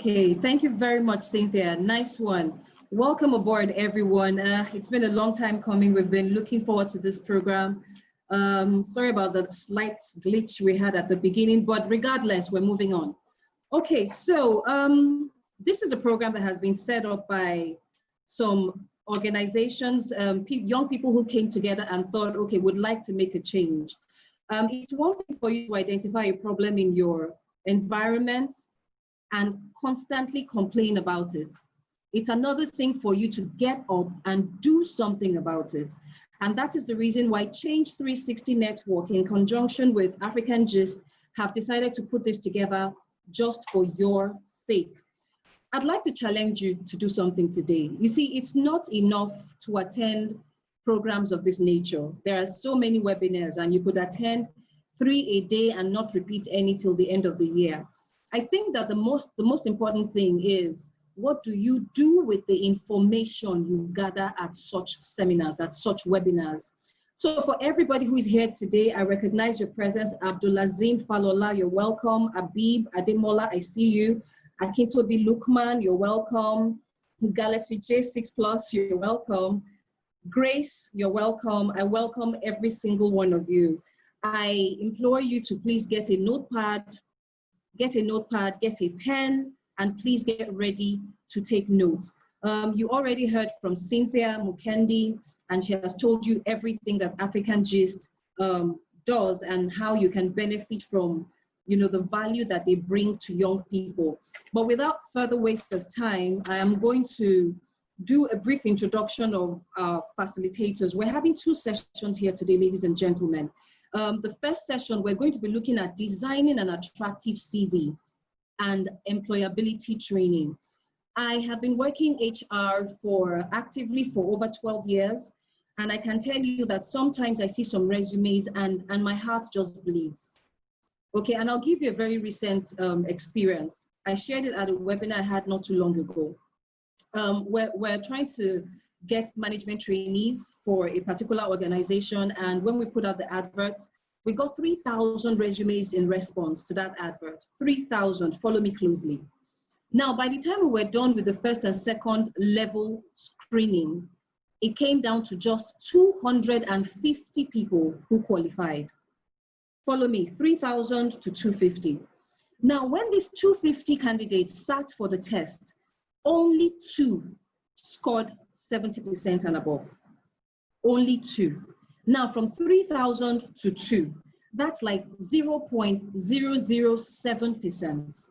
Okay, thank you very much, Cynthia. Nice one. Welcome aboard, everyone. It's been a long time coming. We've been looking forward to this program. Sorry about the slight glitch we had at the beginning, but regardless, we're moving on. Okay, so this is a program that has been set up by some organizations, young people who came together and thought, okay, would like to make a change. It's one thing for you to identify a problem in your environment and constantly complain about it. It's another thing for you to get up and do something about it. And that is the reason why Change360 Network, in conjunction with African Gist, have decided to put this together just for your sake. I'd like to challenge you to do something today. You see, it's not enough to attend programs of this nature. There are so many webinars, and you could attend 3 a day and not repeat any till the end of the year. I think that the most important thing is, what do you do with the information you gather at such seminars, at such webinars? So for everybody who is here today, I recognize your presence. Abdulazim Falola, you're welcome. Abib Ademola, I see you. Akintobi Lukman, you're welcome. Galaxy J6 Plus, you're welcome. Grace, you're welcome. I welcome every single one of you. I implore you to please get a notepad, get a pen, and please get ready to take notes. You already heard from Cynthia Mukendi, and she has told you everything that African Gist does and how you can benefit from, you know, the value that they bring to young people. But without further waste of time, I am going to do a brief introduction of our facilitators. We're having 2 sessions here today, ladies and gentlemen. The first session, we're going to be looking at designing an attractive CV and employability training. I have been working HR actively for over 12 years, and I can tell you that sometimes I see some resumes and my heart just bleeds. Okay, and I'll give you a very recent experience. I shared it at a webinar I had not too long ago. We're trying to get management trainees for a particular organization, and when we put out the adverts, we got 3,000 resumes in response to that advert. 3,000, follow me closely. Now, by the time we were done with the first and second level screening, it came down to just 250 people who qualified. Follow me, 3,000 to 250. Now, when these 250 candidates sat for the test, only 2 scored 70% and above. Only 2. Now, from 3,000 to 2, that's like 0.007%.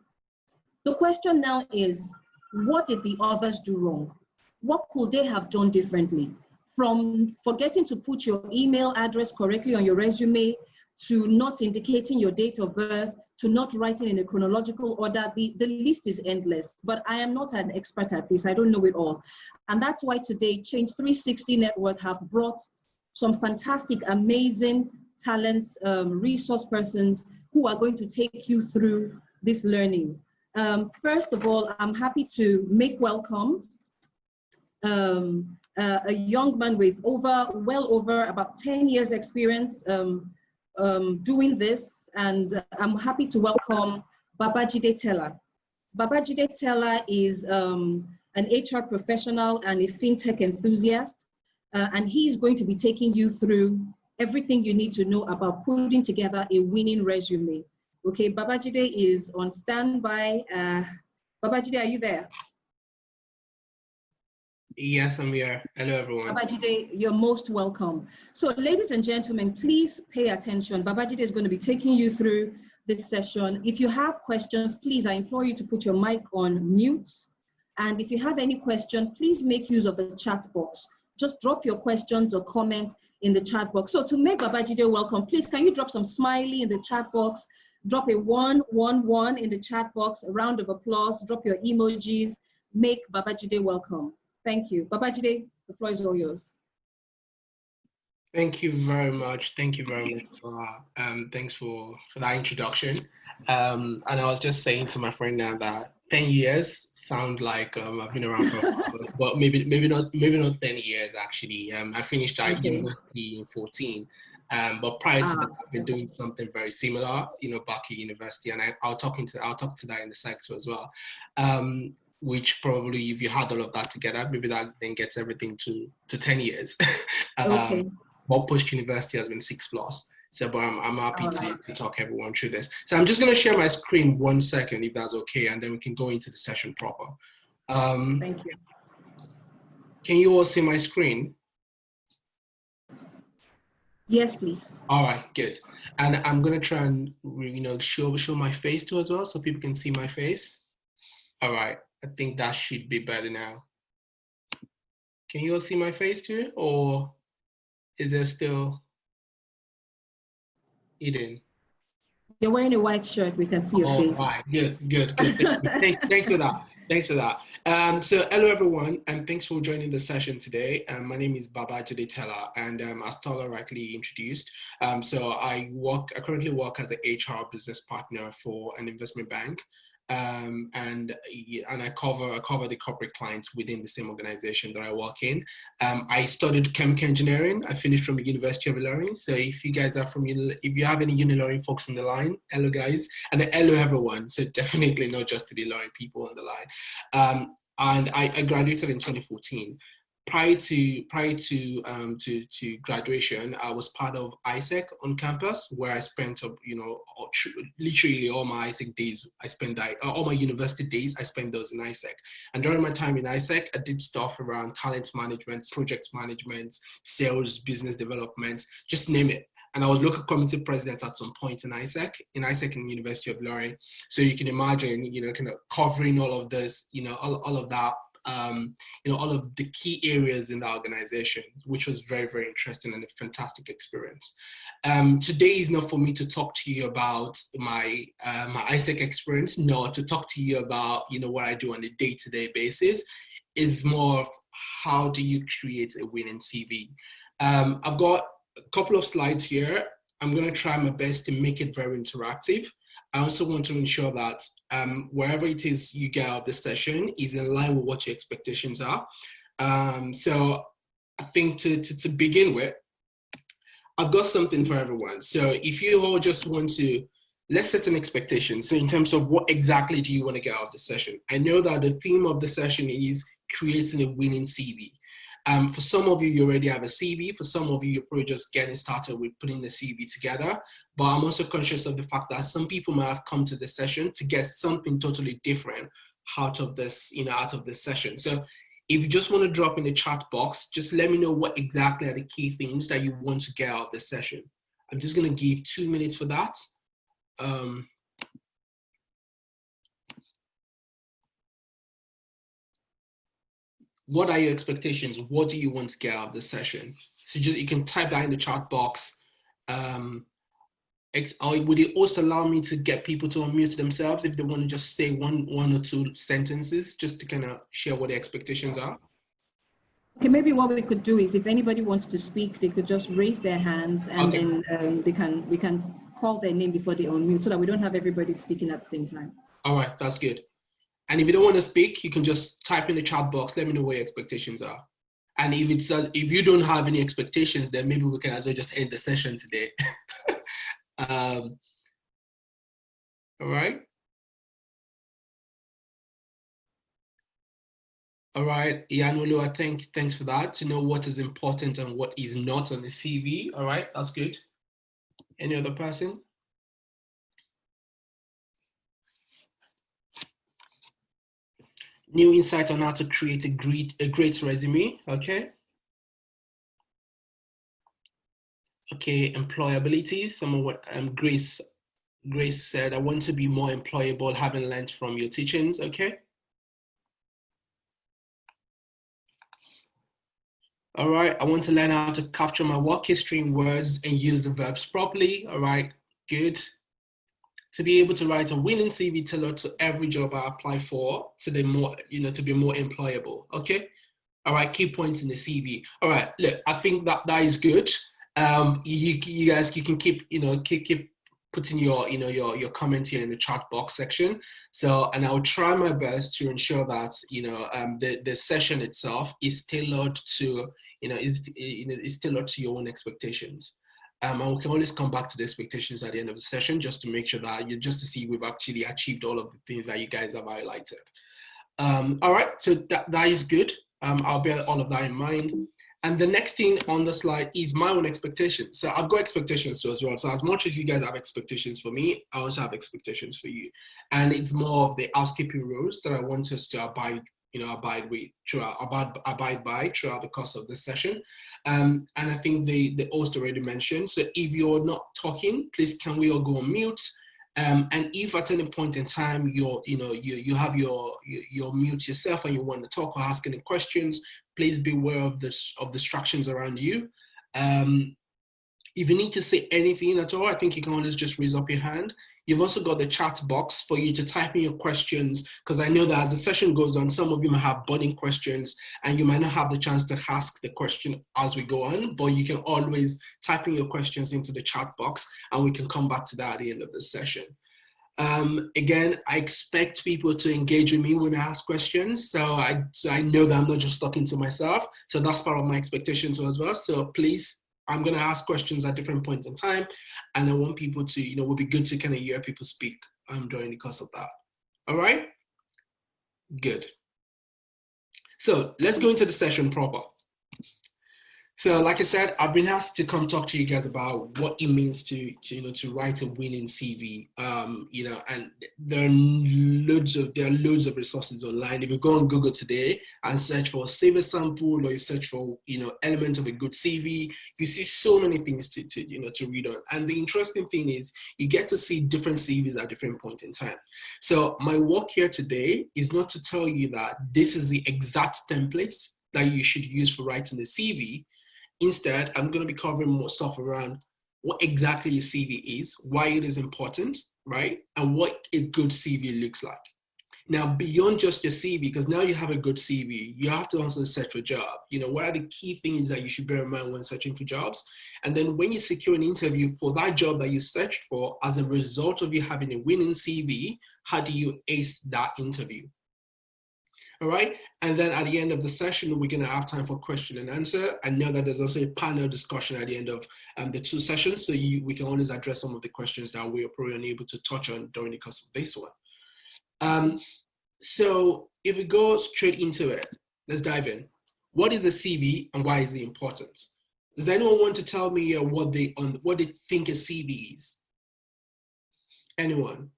The question now is, what did the others do wrong? What could they have done differently? From forgetting to put your email address correctly on your resume, to not indicating your date of birth, to not writing in a chronological order. The list is endless, but I am not an expert at this. I don't know it all. And that's why today, Change360 Network have brought some fantastic, amazing talents, resource persons who are going to take you through this learning. First of all, I'm happy to make welcome a young man with well over about 10 years experience doing this, and I'm happy to welcome Babajide Tella. Babajide Tella is an HR professional and a fintech enthusiast, and he's going to be taking you through everything you need to know about putting together a winning resume. Okay, Babajide is on standby. Babajide, are you there? Yes, I'm here. Hello, everyone. Babajide, you're most welcome. So, ladies and gentlemen, please pay attention. Babajide is going to be taking you through this session. If you have questions, please, I implore you to put your mic on mute. And if you have any question, please make use of the chat box. Just drop your questions or comment in the chat box. So to make Babajide welcome, please, can you drop some smiley in the chat box? Drop a 111 in the chat box, a round of applause, drop your emojis, make Babajide welcome. Thank you. Babajide, the floor is all yours. Thank you very much. Thank you very much for thanks for that introduction. And I was just saying to my friend now that 10 years sound like I've been around for a while, but maybe not 10 years actually. I finished at university in 14, But prior to that, I've been Okay. doing something very similar, back at university, and I'll talk to that in the sector as well. Which probably, if you had all of that together, maybe that then gets everything to 10 years. Okay. But post university has been 6+. So, but I'm happy All right. to talk everyone through this. So I'm just going to share my screen 1 second, if that's okay, and then we can go into the session proper. Thank you. Can you all see my screen? Yes, please. All right, good. And I'm gonna try and show my face too as well, so people can see my face. All right, I think that should be better now. Can you all see my face too, or is there still hidden? You're wearing a white shirt. We can see your All face. right, good. Thanks for that. Thanks for that. So hello everyone, and thanks for joining the session today. My name is Babajide Tella, and as Tella rightly introduced, so I currently work as an HR business partner for an investment bank. And I cover the corporate clients within the same organization that I work in. I studied chemical engineering. I finished from the University of Ilorin. So if you guys are if you have any Ilorin folks on the line, hello guys, and hello everyone. So definitely not just to the Ilorin people on the line. And I graduated in 2014. Prior to graduation, I was part of ISEC on campus, where I spent literally all my ISEC days. All my university days. I spent those in ISEC. And during my time in ISEC, I did stuff around talent management, project management, sales, business development, just name it. And I was local committee president at some point in ISEC in the University of Ilorin. So you can imagine, kind of covering all of this, all of that. All of the key areas in the organization, which was very, very interesting and a fantastic experience. Today is not for me to talk to you about my ISEC experience, nor to talk to you about, what I do on a day-to-day basis. It's more of how do you create a winning CV. I've got a couple of slides here. I'm going to try my best to make it very interactive. I also want to ensure that wherever it is you get out of the session is in line with what your expectations are. So I think to begin with, I've got something for everyone. So if you all just want to, let's set an expectation. So in terms of what exactly do you want to get out of the session? I know that the theme of the session is creating a winning CV. For some of you, you already have a CV. For some of you, you're probably just getting started with putting the CV together. But I'm also conscious of the fact that some people might have come to the session to get something totally different out of this, session. So if you just want to drop in the chat box, just let me know what exactly are the key things that you want to get out of the session. I'm just going to give 2 minutes for that. What are your expectations? What do you want to get out of the session? So you can type that in the chat box. Would it also allow me to get people to unmute themselves if they want to just say one or two sentences, just to kind of share what the expectations are? Okay, maybe what we could do is if anybody wants to speak, they could just raise their hands, and then we can call their name before they unmute, so that we don't have everybody speaking at the same time. All right, that's good. And if you don't want to speak, you can just type in the chat box. Let me know what your expectations are. And if you don't have any expectations, then maybe we can as well just end the session today. All right. All right, Ianwolua, thanks for that. To know what is important and what is not on the CV. All right, that's good. Any other person? New insight on how to create a great resume. Okay. Okay, employability. Some of what Grace said. I want to be more employable, having learned from your teachings. Okay. All right, I want to learn how to capture my work history in words and use the verbs properly. All right, good. To be able to write a winning CV tailored to every job I apply for, to be more employable. Okay. All right, key points in the CV. All right, look, I think that is good. You guys, you can keep putting your comment here in the chat box section. So, and I'll try my best to ensure that the session itself is tailored to is tailored to your own expectations. And we can always come back to the expectations at the end of the session just to make sure that just to see we've actually achieved all of the things that you guys have highlighted. All right, so that is good. I'll bear all of that in mind. And the next thing on the slide is my own expectations. So I've got expectations too as well. So as much as you guys have expectations for me, I also have expectations for you. And it's more of the housekeeping rules that I want us to abide by throughout the course of this session. And I think the host already mentioned. So if you're not talking, please can we all go on mute? And if at any point in time you have your mute yourself and you want to talk or ask any questions, please be aware of distractions around you. If you need to say anything at all, I think you can always just raise up your hand. You've also got the chat box for you to type in your questions, because I know that as the session goes on, some of you might have burning questions and you might not have the chance to ask the question as we go on, but you can always type in your questions into the chat box and we can come back to that at the end of the session. Again, I expect people to engage with me when I ask questions. So I know that I'm not just talking to myself. So that's part of my expectations as well. So please, I'm going to ask questions at different points in time. And I want people to, it would be good to kind of hear people speak during the course of that. All right? Good. So let's go into the session proper. So like I said, I've been asked to come talk to you guys about what it means to write a winning CV. And there are loads of resources online. If you go on Google today and search for save a sample, or you search for elements of a good CV, you see so many things to read on. And the interesting thing is you get to see different CVs at different points in time. So my work here today is not to tell you that this is the exact templates that you should use for writing the CV. Instead, I'm going to be covering more stuff around what exactly a CV is, why it is important, right? And what a good CV looks like. Now, beyond just your CV, because now you have a good CV, you have to also search for a job. What are the key things that you should bear in mind when searching for jobs? And then when you secure an interview for that job that you searched for, as a result of you having a winning CV, how do you ace that interview? All right, and then at the end of the session, we're going to have time for question and answer. I know that there's also a panel discussion at the end of the two sessions, so we can always address some of the questions that we are probably unable to touch on during the course of this one. So if we go straight into it, let's dive in. What is a CV and why is it important? Does anyone want to tell me what they think a CV is? Anyone?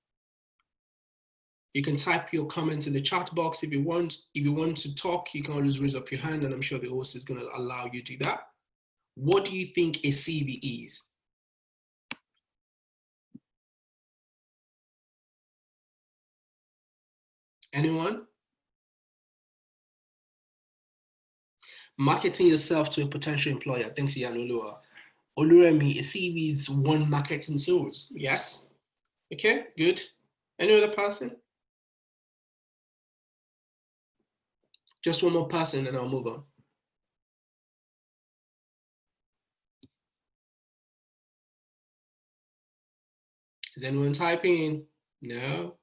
You can type your comments in the chat box if you want. If you want to talk, you can always raise up your hand, and I'm sure the host is going to allow you to do that. What do you think a CV is? Anyone? Marketing yourself to a potential employer. Thanks, Yanulua. Oluremi, a CV is one marketing tools. Yes? Okay, good. Any other person? Just one more person and I'll move on. Is anyone typing? No?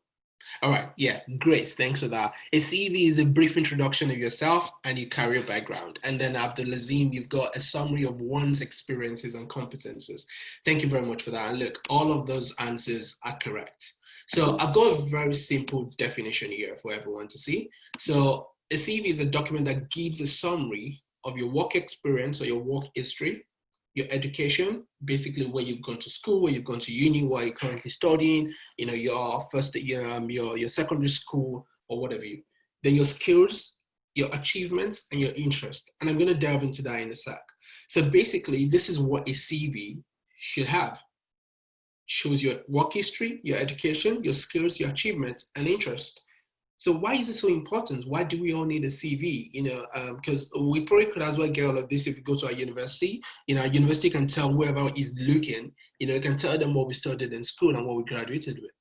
All right, yeah, great, thanks for that. A CV is a brief introduction of yourself and your career background. And then after Lazim, you've got a summary of one's experiences and competences. Thank you very much for that. And look, all of those answers are correct. So I've got a very simple definition here for everyone to see. So a CV is a document that gives a summary of your work experience or your work history, your education, basically where you've gone to school, where you've gone to uni, where you're currently studying, your first year, your secondary school or whatever. Then your skills, your achievements, and your interest. And I'm going to delve into that in a sec. So basically, this is what a CV should have. Shows your work history, your education, your skills, your achievements, and interest. So why is it so important? Why do we all need a CV? Because we probably could as well get all of this if we go to our university. Our university can tell whoever is looking, it can tell them what we studied in school and what we graduated with,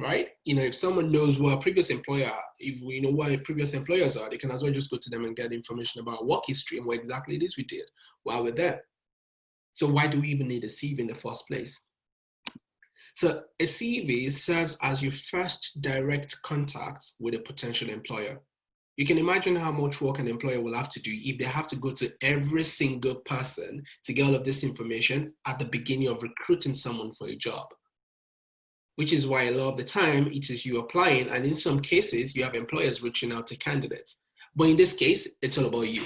right? If someone knows what a previous employer, if we know what previous employers are, they can as well just go to them and get information about work history and what exactly it is we did while we're there. So why do we even need a CV in the first place? So a CV serves as your first direct contact with a potential employer. You can imagine how much work an employer will have to do if they have to go to every single person to get all of this information at the beginning of recruiting someone for a job. Which is why a lot of the time it is you applying, and in some cases you have employers reaching out to candidates. But in this case, it's all about you,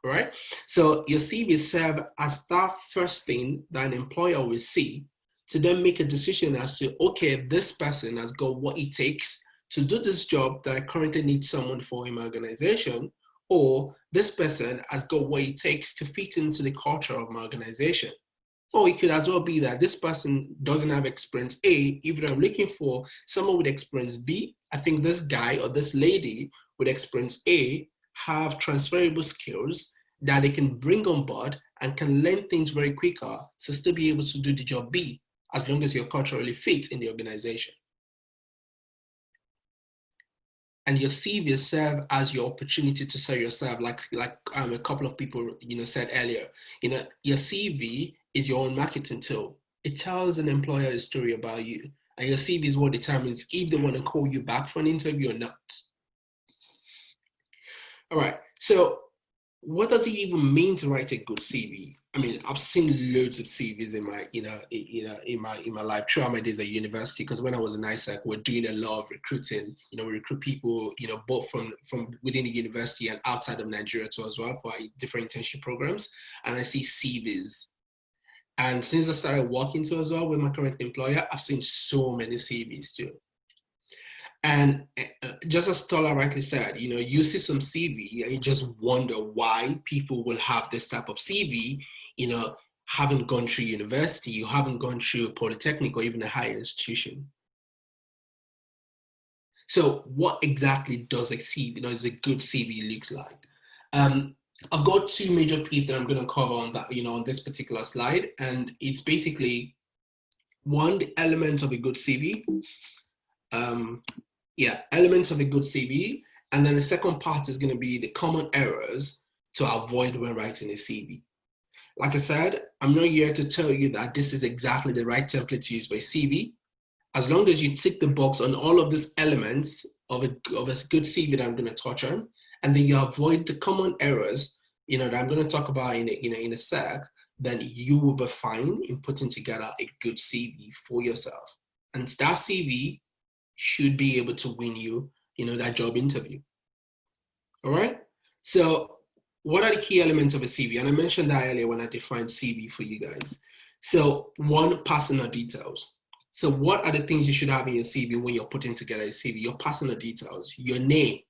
right? So your CV serve as that first thing that an employer will see to then make a decision as to, okay, this person has got what it takes to do this job that I currently need someone for in my organization, or this person has got what it takes to fit into the culture of my organization. Or it could as well be that this person doesn't have experience A. If I'm looking for someone with experience B, I think this guy or this lady with experience A have transferable skills that they can bring on board and can learn things very quicker to still be able to do the job B, as long as you're culturally fit in the organization. And your CV serve as your opportunity to sell yourself, like a couple of people said earlier. Your CV is your own marketing tool. It tells an employer a story about you, and your CV is what determines if they want to call you back for an interview or not. All right. So, what does it even mean to write a good CV? I mean, I've seen loads of CVs in my, in my life throughout my days at university. Because when I was in ISAC, we're doing a lot of recruiting. We recruit people, both from within the university and outside of Nigeria too, as well, for different internship programs. And I see CVs. And since I started working too as well with my current employer, I've seen so many CVs too. And just as Tola rightly said, you see some CV and you just wonder why people will have this type of CV, haven't gone through university, you haven't gone through a polytechnic or even a higher institution. So what exactly does a CV, is a good CV looks like? I've got two major pieces that I'm going to cover on that, on this particular slide. And it's basically one, the element of a good CV. Elements of a good CV. And then the second part is going to be the common errors to avoid when writing a CV. Like I said, I'm not here to tell you that this is exactly the right template to use for a CV. As long as you tick the box on all of these elements of a good CV that I'm going to touch on, and then you avoid the common errors, that I'm going to talk about in a sec, then you will be fine in putting together a good CV for yourself. And that CV should be able to win you, that job interview. All right. So what are the key elements of a CV? And I mentioned that earlier when I defined CV for you guys. So one, personal details. So what are the things you should have in your CV when you're putting together a CV? Your personal details, your name,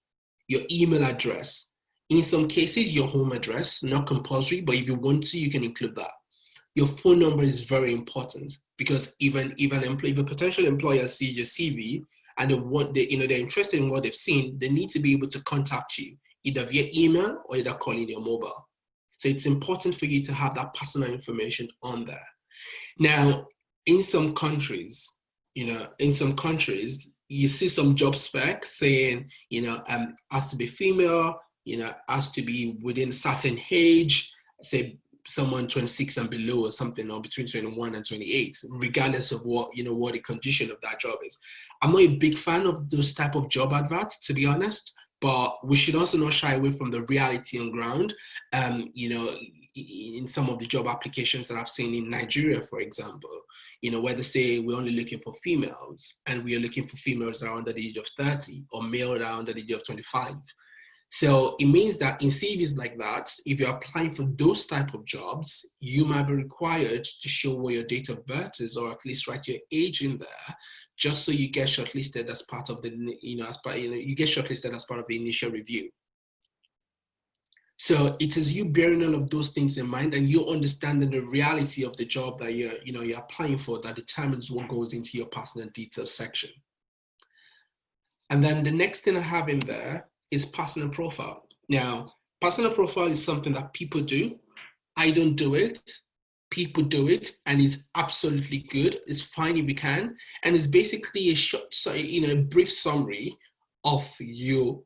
your email address. In some cases, your home address, not compulsory, but if you want to, you can include that. Your phone number is very important because if a potential employer sees your CV and they're interested in what they've seen, they need to be able to contact you either via email or either calling your mobile. So it's important for you to have that personal information on there. Now, in some countries, you see some job specs saying, has to be female, has to be within a certain age, say someone 26 and below or something, or between 21 and 28, regardless of what the condition of that job is. I'm not a big fan of those type of job adverts, to be honest, but we should also not shy away from the reality on ground. In some of the job applications that I've seen in Nigeria, for example, where they say we're only looking for females and we are looking for females that are under the age of 30 or male that are under the age of 25. So it means that in CVs like that, if you're applying for those type of jobs, you might be required to show what your date of birth is, or at least write your age in there, just so you get shortlisted as part of the, you get shortlisted as part of the initial review. So it is you bearing all of those things in mind and you understanding the reality of the job that you're applying for that determines what goes into your personal details section. And then the next thing I have in there is personal profile. Now, personal profile is something that people do. I don't do it. People do it, and it's absolutely good. It's fine if you can. And it's basically a short, a brief summary of you.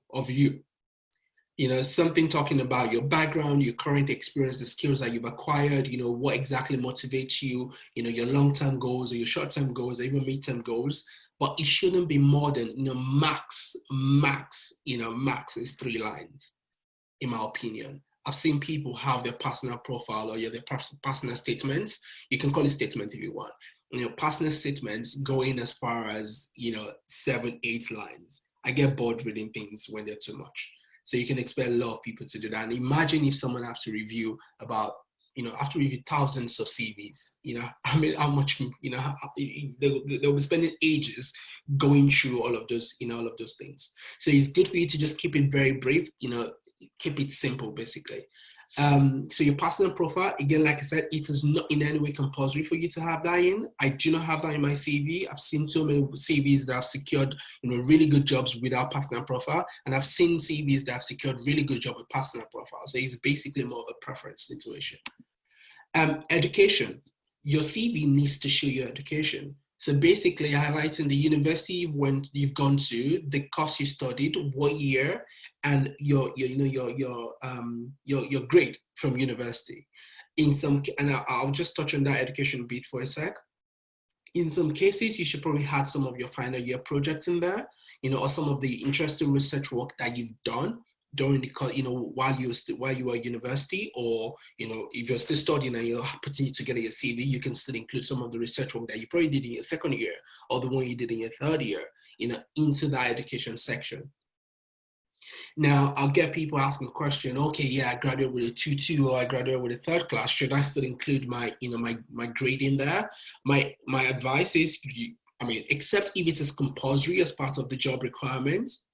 Something talking about your background, your current experience, the skills that you've acquired, what exactly motivates you, your long-term goals or your short-term goals or even mid-term goals. but it shouldn't be more than, max is 3 lines, in my opinion. I've seen people have their personal profile or their personal statements. You can call it statements if you want. Personal statements going as far as, 7, 8 lines. I get bored reading things when they're too much. So you can expect a lot of people to do that. And imagine if someone has to review thousands of CVs, how much, they'll be spending ages going through all of those, all of those things. So it's good for you to just keep it very brief, keep it simple, basically. So your personal profile, again, like I said, it is not in any way compulsory for you to have that in. I do not have that in my CV. I've seen so many CVs that have secured, really good jobs without personal profile, and I've seen CVs that have secured really good job with personal profile. So it's basically more of a preference situation. Education, your CV needs to show your education. So basically highlighting the university you've gone to, the course you studied, what year, and your grade from university. I'll just touch on that education bit for a sec. In some cases, you should probably have some of your final year projects in there, or some of the interesting research work that you've done during the, while you were at university, or, if you're still studying and you're putting together your CV, you can still include some of the research work that you probably did in your second year, or the one you did in your third year, into that education section. Now, I'll get people asking the question, okay, yeah, I graduated with a 2.2 or I graduated with a third class. Should I still include my, my grade in there? My advice is, except if it is compulsory as part of the job requirements,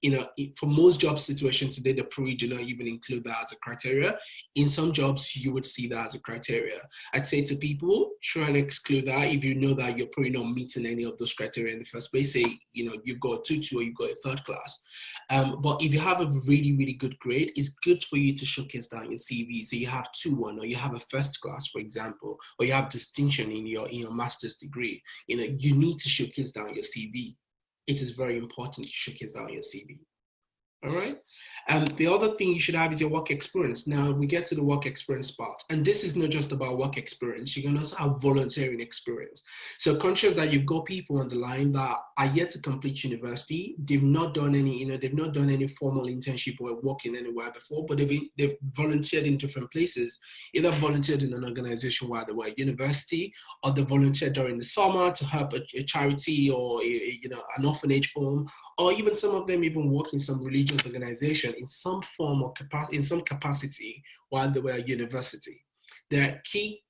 for most job situations today, they probably do not even include that as a criteria. In some jobs, you would see that as a criteria. I'd say to people, try and exclude that if you know that you're probably not meeting any of those criteria in the first place. Say, you've got a 2.2 or you've got a third class. But if you have a really, really good grade, it's good for you to showcase that in your CV. So you have 2.1, or you have a first class, for example, or you have distinction in your master's degree. You need to showcase that on your CV. It is very important to showcase that on your CV. All right. The other thing you should have is your work experience. Now we get to the work experience part, and this is not just about work experience. You can also have volunteering experience. So conscious that you've got people on the line that are yet to complete university. They've not done any, formal internship or working anywhere before, but they've volunteered in different places. Either volunteered in an organization while they were at university, or they volunteered during the summer to help a charity or an orphanage home. Or even some of them even work in some religious organization in some form or in some capacity while they were at university. There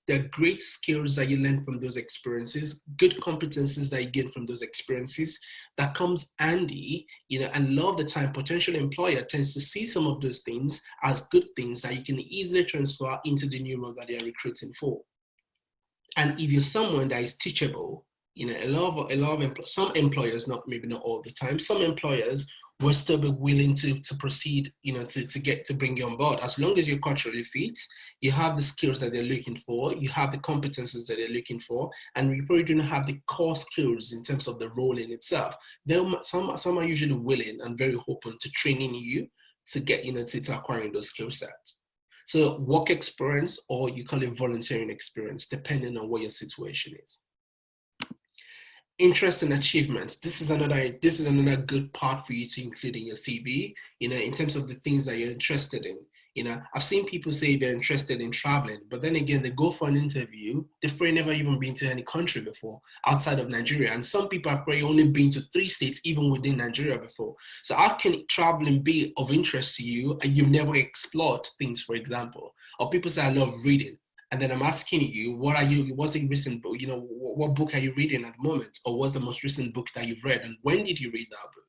are great skills that you learn from those experiences, good competencies that you gain from those experiences that comes handy, and a lot of the time potential employer tends to see some of those things as good things that you can easily transfer into the new role that they are recruiting for. And if you're someone that is teachable, some employers, maybe not all the time, some employers will still be willing to proceed, to bring you on board, as long as you're culturally fit, you have the skills that they're looking for, you have the competencies that they're looking for, and you probably do not have the core skills in terms of the role in itself. Some are usually willing and very open to training you to get, to acquiring those skill sets. So work experience, or you call it volunteering experience, depending on what your situation is. Interest and achievements. This is another good part for you to include in your CV, in terms of the things that you're interested in. I've seen people say they're interested in traveling, but then again, they go for an interview, they've probably never even been to any country before outside of Nigeria. And some people have probably only been to 3 states, even within Nigeria before. So how can traveling be of interest to you and you've never explored things, for example? Or people say, I love reading. And then I'm asking you, what's the recent book, what book are you reading at the moment? Or what's the most recent book that you've read? And when did you read that book?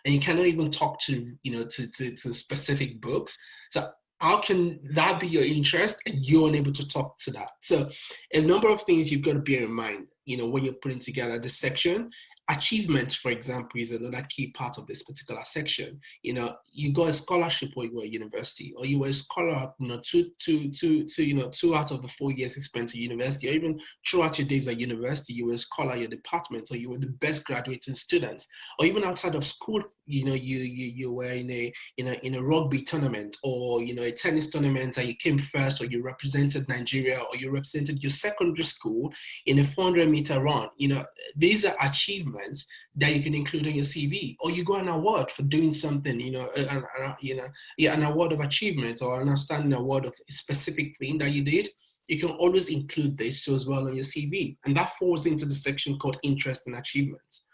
And you cannot even talk to, to specific books. So how can that be your interest and you're unable to talk to that? So a number of things you've got to bear in mind, when you're putting together this section. Achievement, for example, is another key part of this particular section. You got a scholarship while you were at university, or you were a scholar, 2 out of the 4 years you spent at university, or even throughout your days at university, you were a scholar at your department, or you were the best graduating student, or even outside of school, you were in a rugby tournament, or a tennis tournament, and you came first, or you represented Nigeria, or you represented your secondary school in a 400-meter run. These are achievements achievements that you can include on your CV, or you got an award for doing something, an award of achievement or an outstanding award of a specific thing that you did. You can always include this too as well on your CV, and that falls into the section called interest and achievements,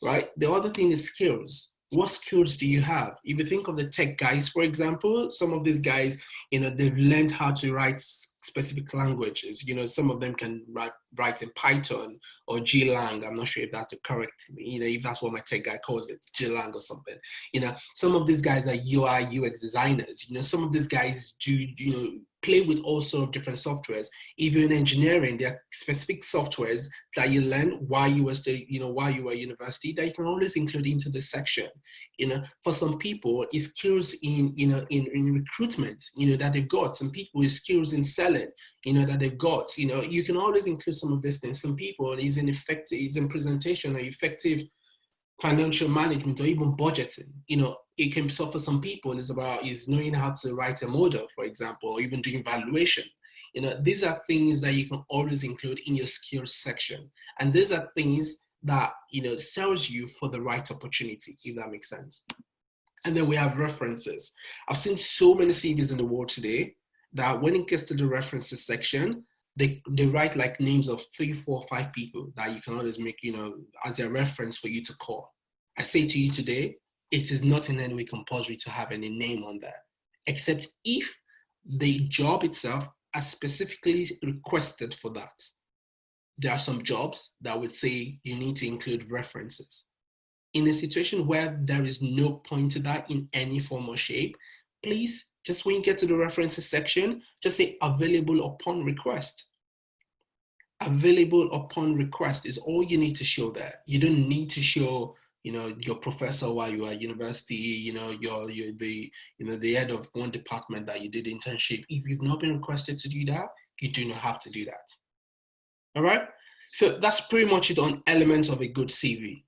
right? The other thing is skills. What skills do you have? If you think of the tech guys, for example, some of these guys, they've learned how to write specific languages. Some of them can write in Python or Glang. I'm not sure if that's the correct, if that's what my tech guy calls it, Glang or something. Some of these guys are UI, UX designers. Some of these guys do, play with all sorts of different softwares. If you're in engineering, there are specific softwares that you learn while you were at university that you can always include into this section. For some people, it's skills in recruitment, that they've got. Some people, it's skills in selling, that they've got. You can always include some of these things. Some people, it's in presentation or effective financial management or even budgeting. It can, so for some people, is knowing how to write a model, for example, or even doing valuation. These are things that you can always include in your skills section. And these are things that, sells you for the right opportunity, if that makes sense. And then we have references. I've seen so many CVs in the world today that when it gets to the references section, they write like names of 3, 4, 5 people that you can always make, as their reference for you to call. I say to you today, it is not in any way compulsory to have any name on there, except if the job itself is specifically requested for that. There are some jobs that would say you need to include references. In a situation where there is no point to that in any form or shape, please, just when you get to the references section, just say available upon request. Available upon request is all you need to show there. You don't need to show, your professor while you are at university, you're the head of one department that you did internship. If you've not been requested to do that, you do not have to do that. All right. So that's pretty much it on elements of a good CV.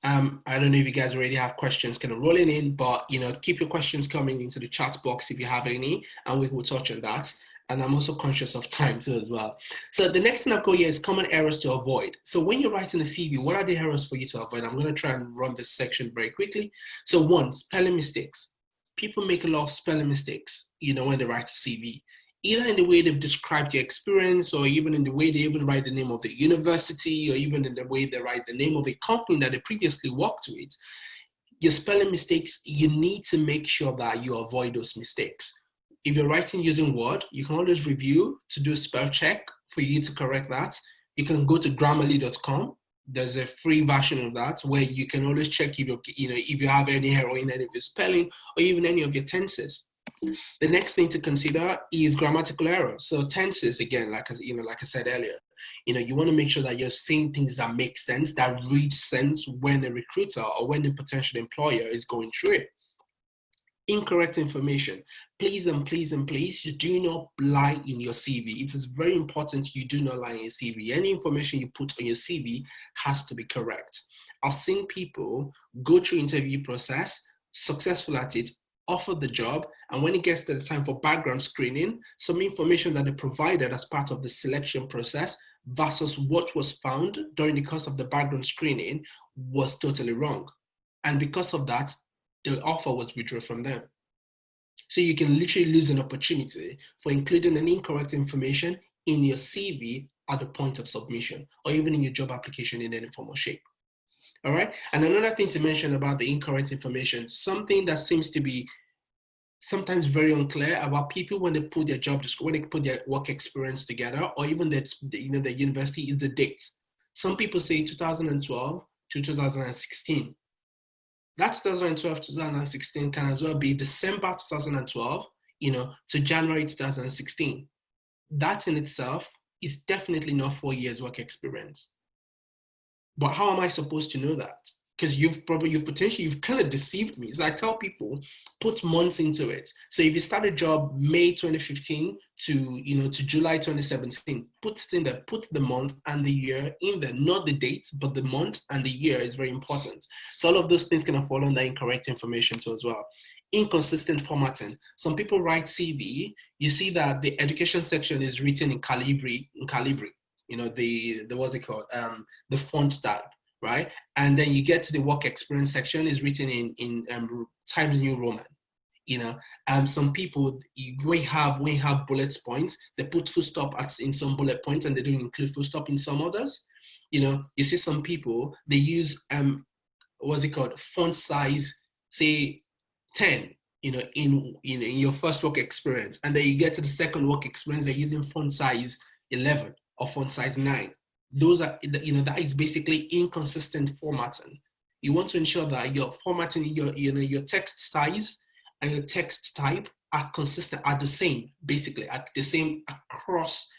I don't know if you guys already have questions kind of rolling in, but keep your questions coming into the chat box if you have any, and we will touch on that. And I'm also conscious of time too as well. So the next thing I've got here is common errors to avoid. So when you're writing a CV, what are the errors for you to avoid? I'm going to try and run this section very quickly. So one, spelling mistakes. People make a lot of spelling mistakes, when they write a CV. Either in the way they've described your experience, or even in the way they even write the name of the university, or even in the way they write the name of a company that they previously worked with. Your spelling mistakes, you need to make sure that you avoid those mistakes. If you're writing using Word, you can always review to do a spell check for you to correct that. You can go to grammarly.com. There's a free version of that where you can always check if you have any error in any of your spelling or even any of your tenses. The next thing to consider is grammatical errors. So tenses, again, like I said earlier, you want to make sure that you're saying things that make sense, that read sense when a recruiter or when a potential employer is going through it. Incorrect information. Please and please and please, you do not lie in your CV. It is very important you do not lie in your CV. Any information you put on your CV has to be correct. I've seen people go through interview process, successful at it, offer the job, and when it gets to the time for background screening, some information that they provided as part of the selection process versus what was found during the course of the background screening was totally wrong. And because of that, the offer was withdrawn from them. So you can literally lose an opportunity for including an incorrect information in your CV at the point of submission, or even in your job application in any form or shape. All right. And another thing to mention about the incorrect information, something that seems to be sometimes very unclear about people when they put their job description, when they put their work experience together, or even the university, is the dates. Some people say 2012 to 2016. That 2012 to 2016 can as well be December 2012, to January 2016. That in itself is definitely not 4 years work experience. But how am I supposed to know that? Because you've kind of deceived me. So I tell people, put months into it. So if you start a job May 2015 to July 2017, put it in there, put the month and the year in there, not the date, but the month and the year is very important. So all of those things can fall under incorrect information too as well. Inconsistent formatting. Some people write CV, you see that the education section is written in Calibri, the what's it called? The font type. right? And then you get to the work experience section, is written in Times New Roman. You know, some people, when you have bullet points, they put full stop in some bullet points and they don't include full stop in some others. You know, you see some people, they use what's it called, font size, say 10, you know, in your first work experience, and then you get to the second work experience, they're using font size 11 or font size 9. Those are, you know, that is basically inconsistent formatting. You want to ensure that your formatting, your text size and your text type are consistent, are the same, basically, are the same across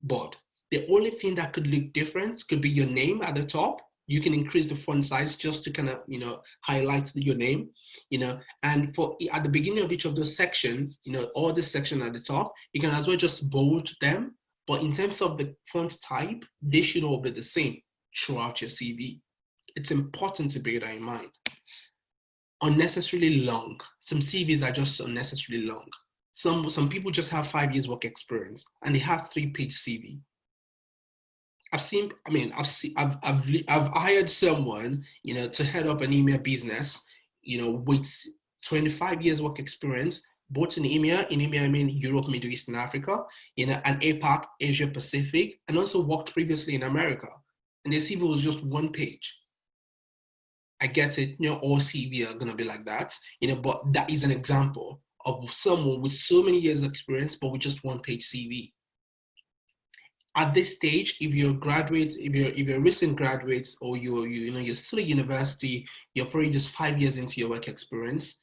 board. The only thing that could look different could be your name at the top. You can increase the font size just to kind of, you know, highlight your name, you know, and for at the beginning of each of those sections, you know, all the section at the top, you can as well just bold them. But in terms of the font type, they should all be the same throughout your CV. It's important to bear that in mind. Unnecessarily long. Some CVs are just unnecessarily long. Some people just have 5 years work experience and they have 3-page CV. I've hired someone, you know, to head up an EMEA business, you know, with 25 years work experience, both in EMEA, I mean Europe, Middle East, and Africa, you know, and APAC, Asia Pacific, and also worked previously in America. And the CV was just 1 page. I get it, you know, all CV are gonna be like that, you know, but that is an example of someone with so many years of experience, but with just 1-page CV. At this stage, if you're graduates, if you're recent graduates, or you're still at university, you're probably just 5 years into your work experience,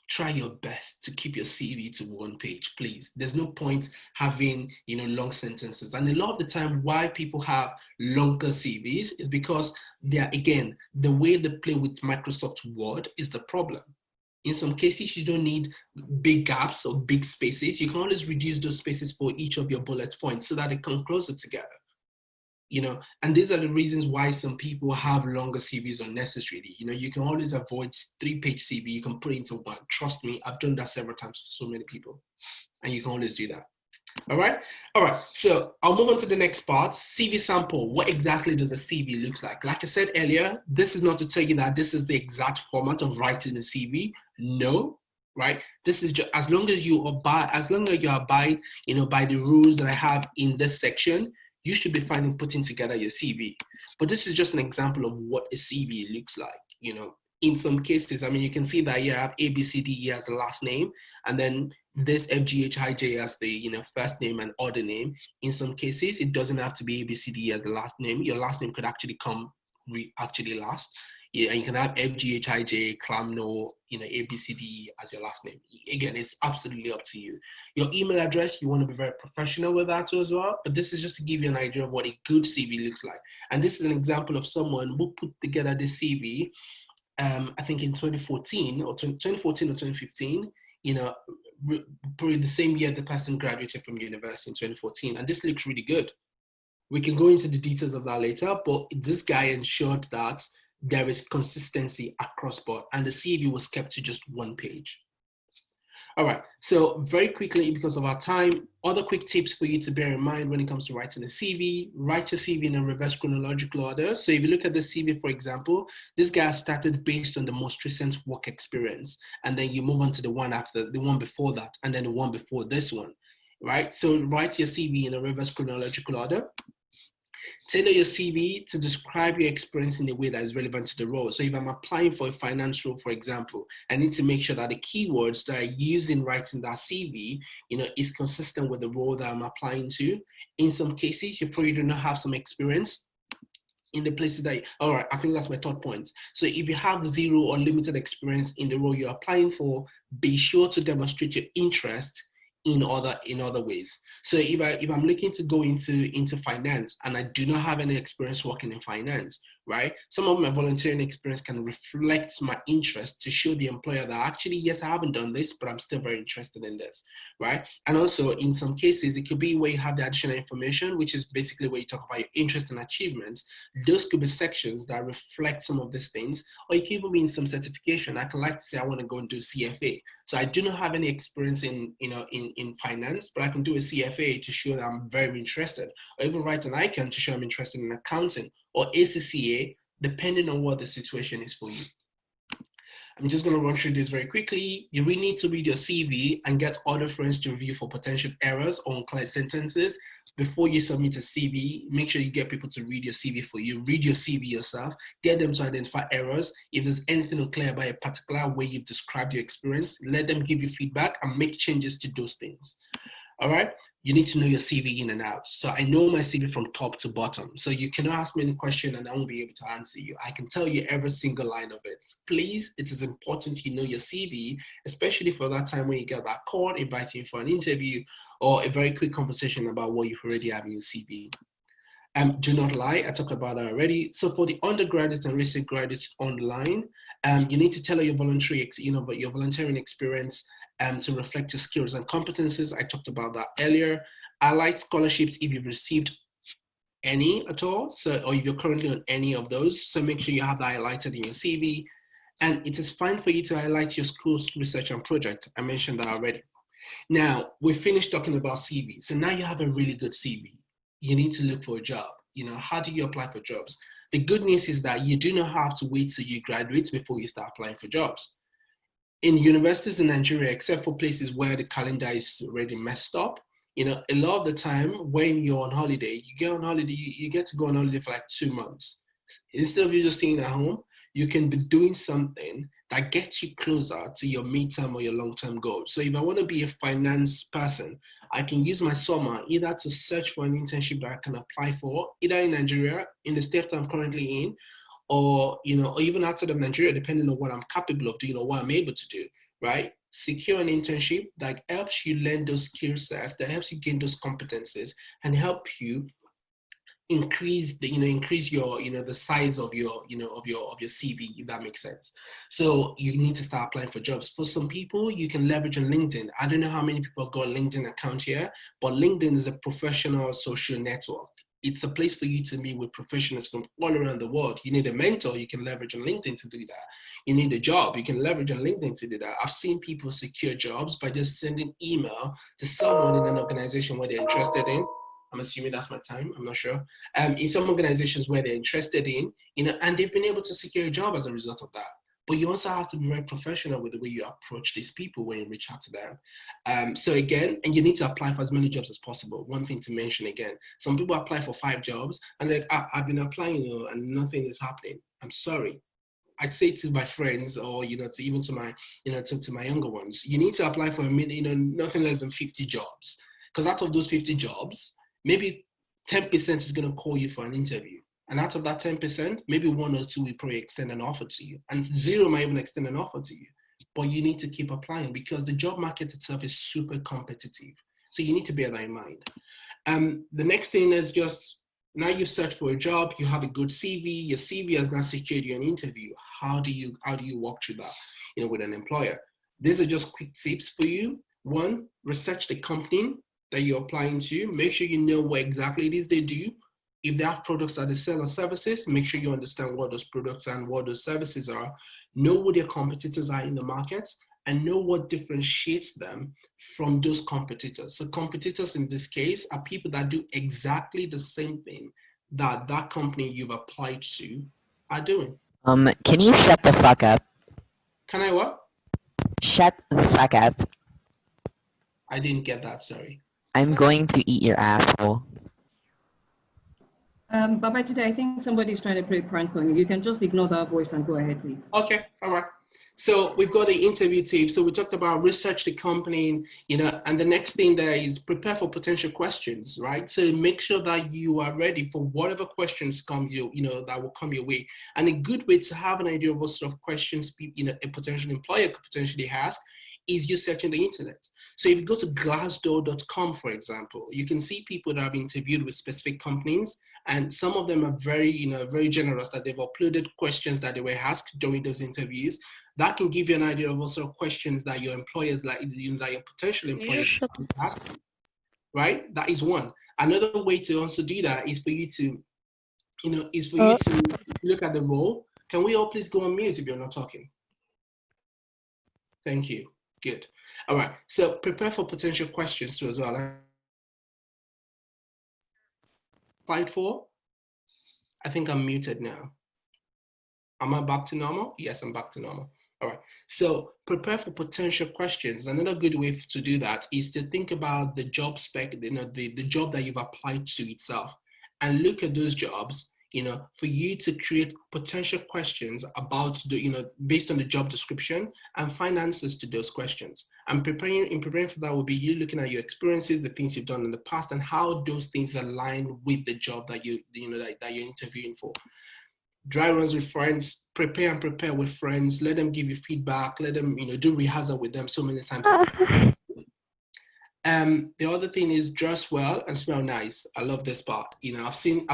try your best to keep your CV to 1 page, please. There's no point having, you know, long sentences. And a lot of the time why people have longer CVs is because they're, again, the way they play with Microsoft Word is the problem. In some cases, you don't need big gaps or big spaces. You can always reduce those spaces for each of your bullet points so that it comes closer together. You know, and these are the reasons why some people have longer CVs unnecessarily. You know, you can always avoid 3-page CV. You can put it into 1. Trust me, I've done that several times for so many people, and you can always do that. All right. So I'll move on to the next part. CV sample. What exactly does a CV look like? Like I said earlier, this is not to tell you that this is the exact format of writing a CV. No, right? This is just as long as you abide, you know, by the rules that I have in this section, you should be fine in putting together your CV. But this is just an example of what a CV looks like. You know, in some cases, I mean, you can see that you have ABCDE as the last name, and then this FGHIJ as the, you know, first name and other name. In some cases, it doesn't have to be ABCD as the last name. Your last name could actually come last. Yeah, and you can have FGHIJ, Clamno, you know, ABCD as your last name. Again, it's absolutely up to you. Your email address, you want to be very professional with that too as well. But this is just to give you an idea of what a good CV looks like. And this is an example of someone who put together this CV, I think in 2014 or 2015, you know, probably the same year the person graduated from university in 2014. And this looks really good. We can go into the details of that later, but this guy ensured that there is consistency across board, and the CV was kept to just 1 page. All right, so very quickly, because of our time, other quick tips for you to bear in mind when it comes to writing a CV. Write your CV in a reverse chronological order. So if you look at the CV, for example, this guy started based on the most recent work experience, and then you move on to the one after, the one before that, and then the one before this one, right? So write your CV in a reverse chronological order. Tailor your CV to describe your experience in a way that is relevant to the role. So if I'm applying for a finance role, for example, I need to make sure that the keywords that I use in writing that CV, you know, is consistent with the role that I'm applying to. In some cases, you probably do not have some experience in the places that, all right, I think that's my third point. So if you have 0 or limited experience in the role you're applying for, be sure to demonstrate your interest in other ways. So if I'm looking to go into finance and I do not have any experience working in finance, right? Some of my volunteering experience can reflect my interest to show the employer that actually, yes, I haven't done this, but I'm still very interested in this, right? And also in some cases, it could be where you have the additional information, which is basically where you talk about your interest and achievements. Those could be sections that reflect some of these things, or you can even be in some certification. I can like to say, I want to go and do CFA. So I do not have any experience in, in finance, but I can do a CFA to show that I'm very interested, or even write an ICANN to show I'm interested in accounting, or ACCA, depending on what the situation is for you. I'm just going to run through this very quickly. You really need to read your CV and get other friends to review for potential errors or unclear sentences. Before you submit a CV, make sure you get people to read your CV for you. Read your CV yourself. Get them to identify errors. If there's anything unclear about a particular way you've described your experience, let them give you feedback and make changes to those things. All right, you need to know your CV in and out. So I know my CV from top to bottom. So you cannot ask me any question and I won't be able to answer you. I can tell you every single line of it. Please, it is important you know your CV, especially for that time when you get that call inviting you for an interview or a very quick conversation about what you already have in your CV. Do not lie, I talked about that already. So for the undergraduates and recent graduates online, you need to tell your your volunteering experience to reflect your skills and competencies. I talked about that earlier. Allied scholarships, if you've received any at all, or if you're currently on any of those, so make sure you have that highlighted in your CV. And it is fine for you to highlight your school's research and project. I mentioned that already. Now, we finished talking about CV. So now you have a really good CV. You need to look for a job. How do you apply for jobs? The good news is that you do not have to wait till you graduate before you start applying for jobs. In universities in Nigeria, except for places where the calendar is already messed up, a lot of the time when you're on holiday, you get to go on holiday for like 2 months. Instead of you just staying at home, you can be doing something that gets you closer to your midterm or your long-term goals. So if I want to be a finance person, I can use my summer either to search for an internship that I can apply for, either in Nigeria, in the state I'm currently in, or or even outside of Nigeria, depending on what I'm capable of doing or what I'm able to do, right? Secure an internship that helps you learn those skill sets, that helps you gain those competencies, and help you increase your the size of your of your CV, if that makes sense. So you need to start applying for jobs. For some people, you can leverage on LinkedIn. I don't know how many people have got a LinkedIn account here, but LinkedIn is a professional social network. It's a place for you to meet with professionals from all around the world. You need a mentor, you can leverage on LinkedIn to do that. You need a job, you can leverage on LinkedIn to do that. I've seen people secure jobs by just sending email to someone in an organization where they're interested in. I'm assuming that's my time, I'm not sure. In some organizations where they're interested in, and they've been able to secure a job as a result of that. But you also have to be very professional with the way you approach these people when you reach out to them. So again, and you need to apply for as many jobs as possible. One thing to mention again, some people apply for 5 jobs and they're like, I've been applying, and nothing is happening. I'm sorry. I'd say to my friends, or to even to my to my younger ones, you need to apply for nothing less than 50 jobs, because out of those 50 jobs, maybe 10% is going to call you for an interview. And out of that 10%, maybe 1 or 2 will probably extend an offer to you. And 0 might even extend an offer to you. But you need to keep applying because the job market itself is super competitive. So you need to bear that in mind. The next thing is just, now you've searched for a job, you have a good CV, your CV has now secured you an interview. How do you walk through that, with an employer? These are just quick tips for you. 1, research the company that you're applying to. Make sure you know what exactly it is they do. If they have products that they sell or services, make sure you understand what those products and what those services are. Know who their competitors are in the market and know what differentiates them from those competitors. So competitors in this case are people that do exactly the same thing that that company you've applied to are doing. Can you shut the fuck up? Can I what? Shut the fuck up. I didn't get that, sorry. I'm going to eat your asshole. Babajide, I think somebody's trying to play a prank on you. You can just ignore that voice and go ahead, please. Okay, all right. So we've got the interview tips. So we talked about research the company, and the next thing there is prepare for potential questions, right? So make sure that you are ready for whatever questions come that will come your way. And a good way to have an idea of what sort of questions a potential employer could potentially ask is you searching the internet. So if you go to glassdoor.com, for example, you can see people that have interviewed with specific companies, and some of them are very, very generous that they've uploaded questions that they were asked during those interviews. That can give you an idea of what sort of questions that your employers, that your potential employers ask, right? That is one. Another way to also do that is for you to, look at the role. Can we all please go on mute if you're not talking? Thank you. Good. All right. So prepare for potential questions too as well. Applied for? I think I'm muted now. Am I back to normal? Yes, I'm back to normal. All right. So prepare for potential questions. Another good way to do that is to think about the job spec, the job that you've applied to itself, and look at those jobs, for you to create potential questions about based on the job description, and find answers to those questions. And preparing for that will be you looking at your experiences, the things you've done in the past, and how those things align with the job that that you're interviewing for. Dry runs with friends, prepare with friends, let them give you feedback, let them, do rehearsal with them so many times. The other thing is dress well and smell nice. I love this part. I've seen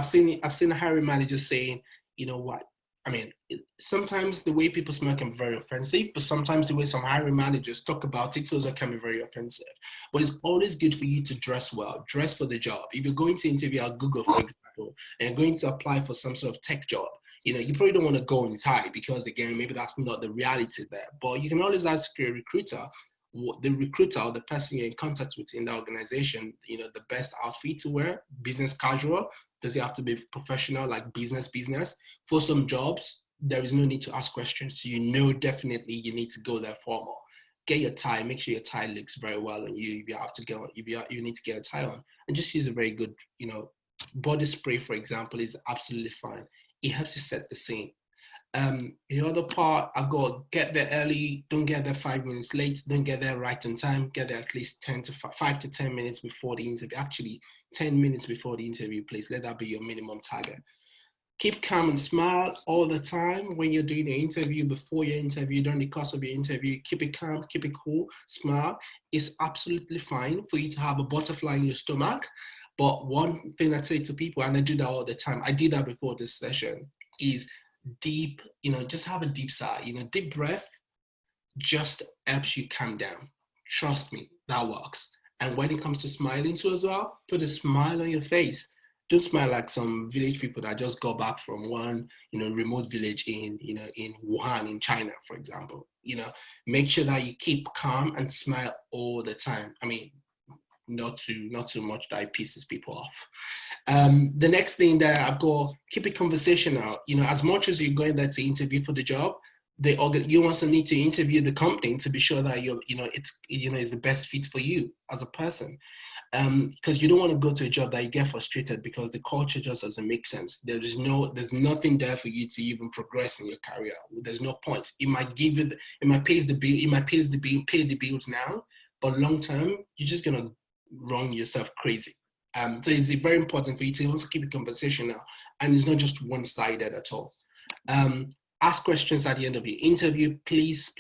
hiring managers saying, you know what? I mean, sometimes the way people smell can be very offensive, but sometimes the way some hiring managers talk about it also can be very offensive. But it's always good for you to dress well, dress for the job. If you're going to interview at Google, for example, and you're going to apply for some sort of tech job, you probably don't want to go in tie because, again, maybe that's not the reality there. But you can always ask your recruiter, the recruiter or the person you're in contact with in the organization, the best outfit to wear. Business casual? Does it have to be professional, like business? For some jobs, there is no need to ask questions. Definitely you need to go there formal. Get your tie, make sure your tie looks very well on you. If you have to go, you need to get a tie on, and just use a very good, body spray, for example, is absolutely fine. It helps you set the scene. The other part, I've got get there early, don't get there 5 minutes late, don't get there right on time, get there at least 5 to 10 minutes before the interview. Actually, 10 minutes before the interview, please. Let that be your minimum target. Keep calm and smile all the time when you're doing the interview, before your interview, during the course of your interview. Keep it calm, keep it cool, smile. It's absolutely fine for you to have a butterfly in your stomach. But one thing I say to people, and I do that all the time, I did that before this session, is deep, just have a deep sigh, deep breath just helps you calm down. Trust me, that works. And when it comes to smiling too as well, put a smile on your face. Don't smile like some village people that just got back from one, remote village in Wuhan, in China, for example. Make sure that you keep calm and smile all the time. I mean, not too much that it pisses people off. The next thing that I've got, keep it conversational. As much as you're going there to interview for the job, you also need to interview the company to be sure that it's the best fit for you as a person. Because you don't want to go to a job that you get frustrated because the culture just doesn't make sense. There's nothing there for you to even progress in your career. There's no point. It might give you, it might pay the bills now, but long term, you're just gonna run yourself crazy. So it's very important for you to also keep it conversational, and it's not just one-sided at all. Ask questions at the end of your interview. Please.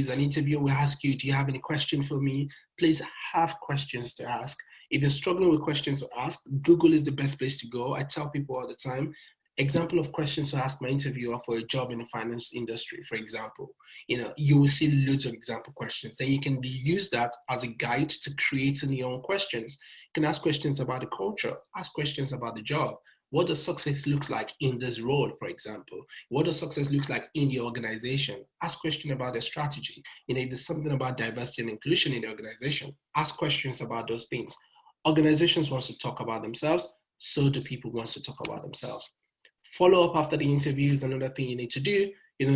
An interviewer will ask you, do you have any question for me? Please have questions to ask. If you're struggling with questions to ask, Google is the best place to go. I tell people all the time, example of questions to ask my interviewer for a job in the finance industry, for example. You will see loads of example questions. Then you can use that as a guide to creating your own questions. You can ask questions about the culture, ask questions about the job. What does success look like in this role, for example? What does success look like in the organization? Ask questions about their strategy. If there's something about diversity and inclusion in the organization, ask questions about those things. Organizations want to talk about themselves, so do people want to talk about themselves. Follow up after the interview is another thing you need to do.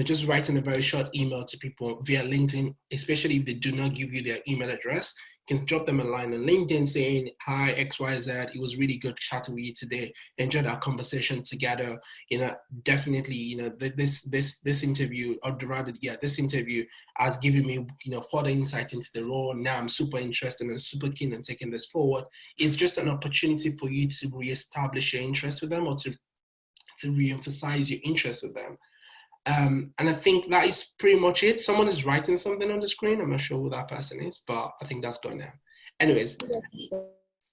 Just writing a very short email to people via LinkedIn, especially if they do not give you their email address. You can drop them a line on LinkedIn saying, hi, XYZ, it was really good chatting with you today. Enjoyed our conversation together. Definitely, this interview, or rather, this interview has given me, further insight into the role. Now I'm super interested and super keen on taking this forward. It's just an opportunity for you to reestablish your interest with them, or to re-emphasize your interest with them. And I think that is pretty much it. Someone is writing something on the screen. I'm not sure who that person is, but I think that's going now. Anyways,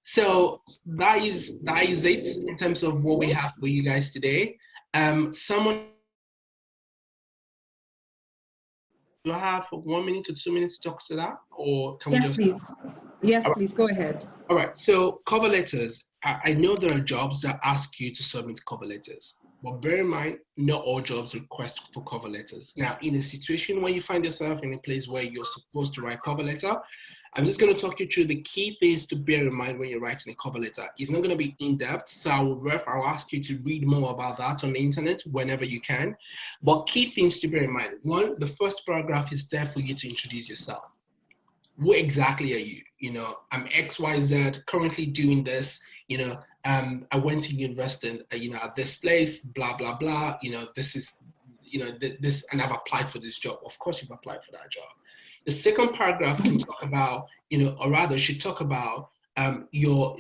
so that is it in terms of what we have for you guys today. Someone, do I have 1 minute to 2 minutes to talk to that, or can we just? Please. Yes, please go ahead. All right. So cover letters. I know there are jobs that ask you to submit cover letters, but bear in mind, not all jobs request for cover letters. Now, in a situation where you find yourself in a place where you're supposed to write cover letter, I'm just going to talk you through the key things to bear in mind when you're writing a cover letter. It's not going to be in-depth, so I'll ask you to read more about that on the internet whenever you can. But key things to bear in mind. One, the first paragraph is there for you to introduce yourself. What exactly are you? You know, I'm XYZ, currently doing this. You know, I went to university, you know, at this place, blah, blah, blah. You know, this is, you know, this, and I've applied for this job. Of course, you've applied for that job. The second paragraph can talk about, you know, or rather should talk about your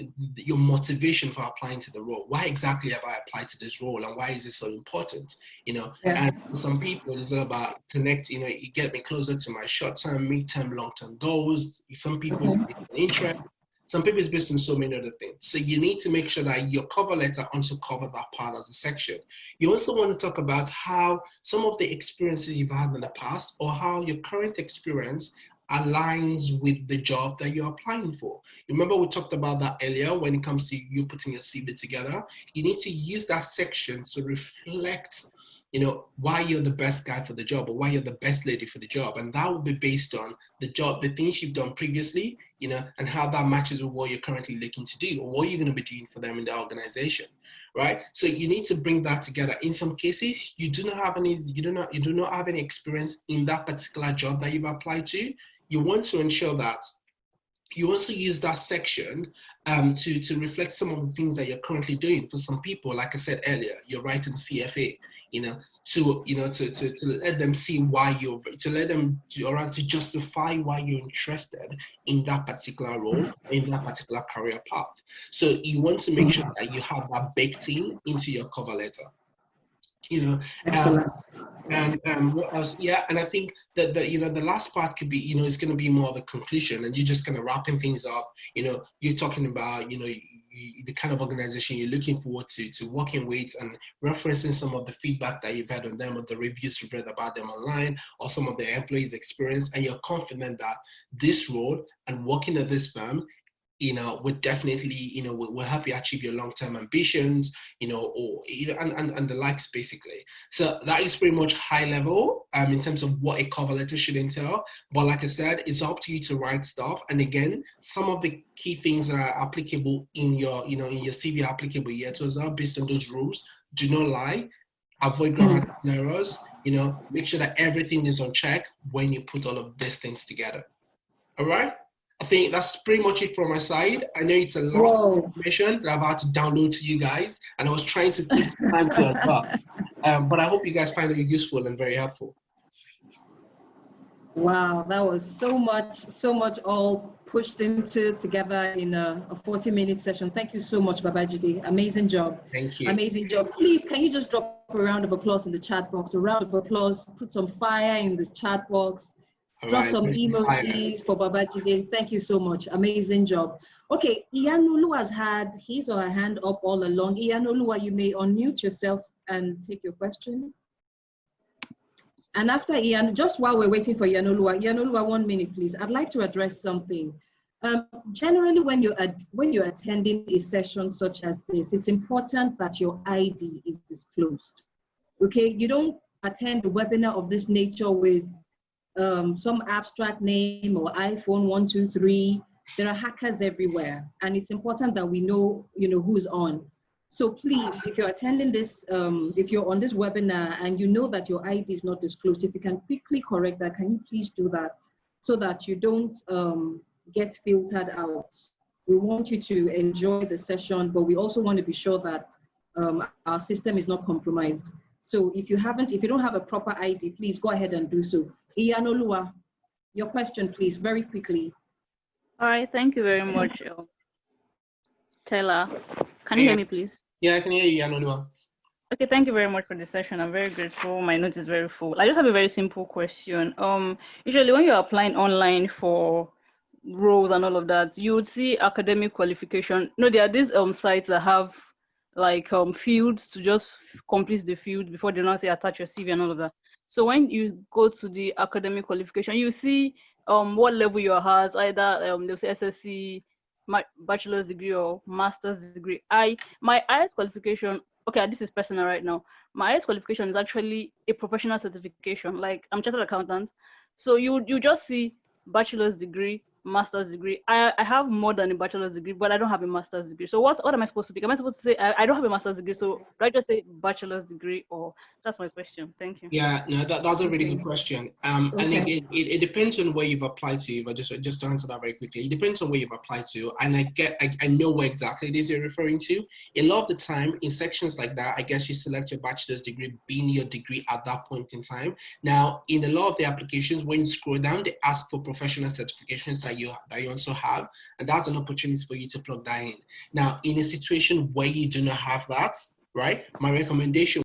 motivation for applying to the role. Why exactly have I applied to this role, and why is it so important? You know, Yes. and for some people, it's all about connect. You know, you get me closer to my short-term, mid-term, long-term goals. Some people it's based on interest. Some people it's based on so many other things. So you need to make sure that your cover letter also covers that part as a section. You also want to talk about how some of the experiences you've had in the past, or how your current experience aligns with the job that you're applying for. Remember we talked about that earlier when it comes to you putting your CV together. You need to use that section to reflect, you know, why you're the best guy for the job, or why you're the best lady for the job. And that will be based on the job, the things you've done previously, you know, and how that matches with what you're currently looking to do, or what you're going to be doing for them in the organization, right? So you need to bring that together. In some cases, you do not have any experience in that particular job that you've applied to. You want to ensure that you also use that section to reflect some of the things that you're currently doing. For some people, like I said earlier, you're writing CFA, you know, to let them see why to justify why you're interested in that particular role, in that particular career path. So you want to make sure that you have that baked into your cover letter. You know, Excellent. and what else? Yeah, and I think that the last part could be, you know, it's going to be more of a conclusion, and you're just kind of wrapping things up. You know, you're talking about, you know, the kind of organization you're looking forward to working with, and referencing some of the feedback that you've had on them, or the reviews you've read about them online, or some of their employees' experience, and you're confident that this role and working at this firm, you know, would definitely, you know, will help you achieve your long-term ambitions, you know, or, you know, and the likes, basically. So that is pretty much high level in terms of what a cover letter should entail. But like I said, it's up to you to write stuff. And again, some of the key things that are applicable in your, you know, in your CV are applicable here to us are based on those rules. Do not lie. Avoid grammatical errors. You know, make sure that everything is on check when you put all of these things together. All right? I think that's pretty much it from my side. I know it's a lot of information that I've had to download to you guys, and I was trying to keep time to as well. But I hope you guys find it useful and very helpful. Wow, that was so much all pushed into together in a 40-minute session. Thank you so much, Babajide. Amazing job. Thank you. Amazing job. Please, can you just drop a round of applause in the chat box? A round of applause. Put some fire in the chat box. Drop some emojis for Babajide. Thank you so much. Amazing job. Okay, Iyanolu has had his or her hand up all along. Iyanolu, you may unmute yourself and take your question. And after Iyan, just while we're waiting for Iyanolu, 1 minute, please. I'd like to address something. Generally, when you're attending a session such as this, it's important that your ID is disclosed. Okay, you don't attend a webinar of this nature with some abstract name or iPhone 123. There are hackers everywhere, and it's important that we know, who's on. So please, if you're attending this, if you're on this webinar and you know that your ID is not disclosed, if you can quickly correct that, can you please do that so that you don't get filtered out? We want you to enjoy the session, but we also want to be sure that our system is not compromised. So if you don't have a proper ID, please go ahead and do so. Iyanoluwa, your question, please, very quickly. All right, thank you very much, Tella. Can you hear me, please? Yeah, I can hear you, Iyanoluwa. Okay, thank you very much for the session. I'm very grateful. My note is very full. I just have a very simple question. Usually when you're applying online for roles and all of that, you would see academic qualification. No, there are these sites that have like fields to just complete the field before they now say attach your CV and all of that. So when you go to the academic qualification, you see what level you are at, either they'll say SSC, my bachelor's degree or master's degree. My highest qualification, okay, this is personal right now. My highest qualification is actually a professional certification. Like, I'm chartered accountant. So you just see bachelor's degree, master's degree. I have more than a bachelor's degree, but I don't have a master's degree. So what am I supposed to pick? Am I supposed to say I don't have a master's degree? So do I just say bachelor's degree? Or that's my question. Thank you. Yeah, no, that's a really Okay. good question. Okay. And again, it depends on where you've applied to. If I just to answer that very quickly, it depends on where you've applied to, and I know where exactly it is you're referring to. A lot of the time, in sections like that, I guess you select your bachelor's degree being your degree at that point in time. Now, in a lot of the applications, when you scroll down, they ask for professional certifications that you also have, and that's an opportunity for you to plug that in. Now, in a situation where you do not have that, right, my recommendation